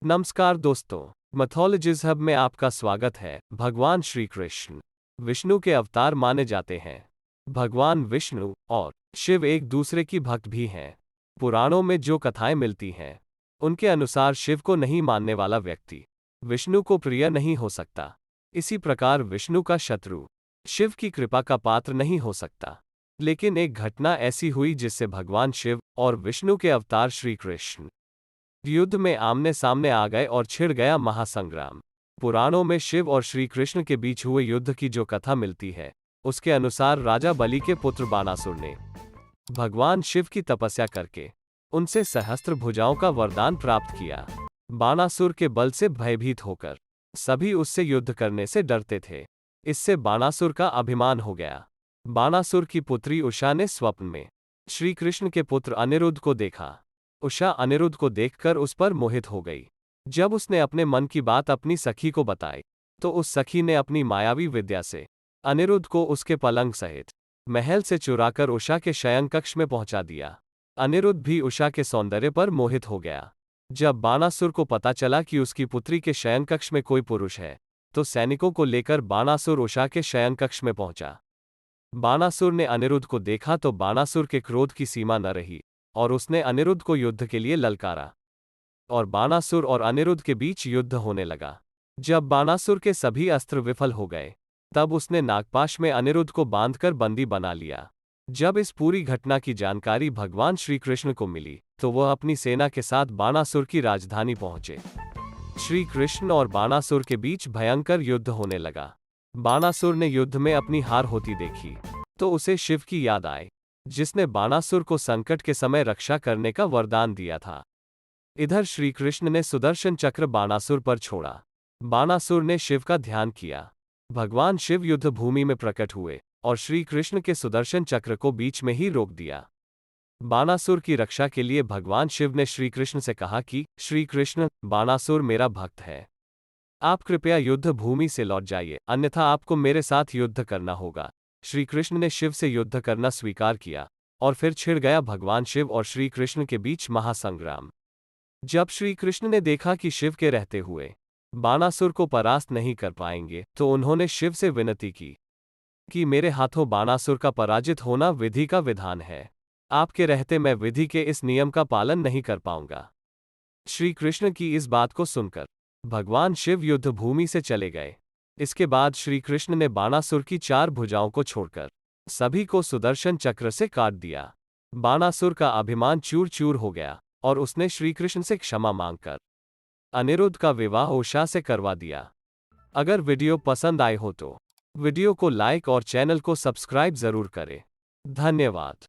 नमस्कार दोस्तों, methodologies hub में आपका स्वागत है। भगवान श्री कृष्ण विष्णु के अवतार माने जाते हैं। भगवान विष्णु और शिव एक दूसरे की भक्त भी हैं। पुराणों में जो कथाएं मिलती हैं, उनके अनुसार शिव को नहीं मानने वाला व्यक्ति विष्णु को प्रिय नहीं हो सकता। इसी प्रकार विष्णु का शत्रु शिव की कृपा का पात्र नहीं हो सकता। लेकिन एक घटना ऐसी हुई जिससे भगवान शिव और विष्णु के अवतार श्री कृष्ण युद्ध में आमने सामने आ गए और छिड़ गया महासंग्राम। पुराणों में शिव और श्री कृष्ण के बीच हुए युद्ध की जो कथा मिलती है, उसके अनुसार राजा बलि के पुत्र बानासुर ने भगवान शिव की तपस्या करके उनसे सहस्त्र भुजाओं का वरदान प्राप्त किया। बानासुर के बल से भयभीत होकर सभी उससे युद्ध करने से डरते थे। इससे बानासुर का अभिमान हो गया। बानासुर की पुत्री उषा ने स्वप्न में श्री कृष्ण के पुत्र अनिरुद्ध को देखा। उषा अनिरुद्ध को देखकर उस पर मोहित हो गई। जब उसने अपने मन की बात अपनी सखी को बताई, तो उस सखी ने अपनी मायावी विद्या से अनिरुद्ध को उसके पलंग सहित महल से चुराकर उषा के शयन कक्ष में पहुंचा दिया। अनिरुद्ध भी उषा के सौंदर्य पर मोहित हो गया। जब बानासुर को पता चला कि उसकी पुत्री के शयन कक्ष में कोई पुरुष है, तो सैनिकों को लेकर बानासुर उषा के शयन कक्ष में पहुंचा। बानासुर ने अनिरुद्ध को देखा तो बानासुर के क्रोध की सीमा न रही और उसने अनिरुद्ध को युद्ध के लिए ललकारा और बानासुर और अनिरुद्ध के बीच युद्ध होने लगा। जब बानासुर के सभी अस्त्र विफल हो गए, तब उसने नागपाश में अनिरुद्ध को बांधकर बंदी बना लिया। जब इस पूरी घटना की जानकारी भगवान श्री कृष्ण को मिली, तो वह अपनी सेना के साथ बानासुर की राजधानी पहुंचे। श्री कृष्ण और बानासुर के बीच भयंकर युद्ध होने लगा। बानासुर ने युद्ध में अपनी हार होती देखी, तो उसे शिव की याद आई, जिसने बानासुर को संकट के समय रक्षा करने का वरदान दिया था। इधर श्री कृष्ण ने सुदर्शन चक्र बानासुर पर छोड़ा। बानासुर ने शिव का ध्यान किया। भगवान शिव युद्ध भूमि में प्रकट हुए और श्री कृष्ण के सुदर्शन चक्र को बीच में ही रोक दिया। बानासुर की रक्षा के लिए भगवान शिव ने श्री कृष्ण से कहा कि श्री कृष्ण, बानासुर मेरा भक्त है, आप कृपया युद्ध भूमि से लौट जाइए, अन्यथा आपको मेरे साथ युद्ध करना होगा। श्री कृष्ण ने शिव से युद्ध करना स्वीकार किया और फिर छिड़ गया भगवान शिव और श्री कृष्ण के बीच महासंग्राम। जब श्री कृष्ण ने देखा कि शिव के रहते हुए बानासुर को परास्त नहीं कर पाएंगे, तो उन्होंने शिव से विनती की कि मेरे हाथों बानासुर का पराजित होना विधि का विधान है। आपके रहते मैं विधि के इस नियम का पालन नहीं कर पाऊंगा। श्री कृष्ण की इस बात को सुनकर भगवान शिव युद्ध भूमि से चले गए। इसके बाद श्री कृष्ण ने बानासुर की 4 भुजाओं को छोड़कर सभी को सुदर्शन चक्र से काट दिया। बानासुर का अभिमान चूर चूर हो गया और उसने श्री कृष्ण से क्षमा मांगकर अनिरुद्ध का विवाह उषा से करवा दिया। अगर वीडियो पसंद आए हो तो वीडियो को लाइक और चैनल को सब्सक्राइब जरूर करें। धन्यवाद।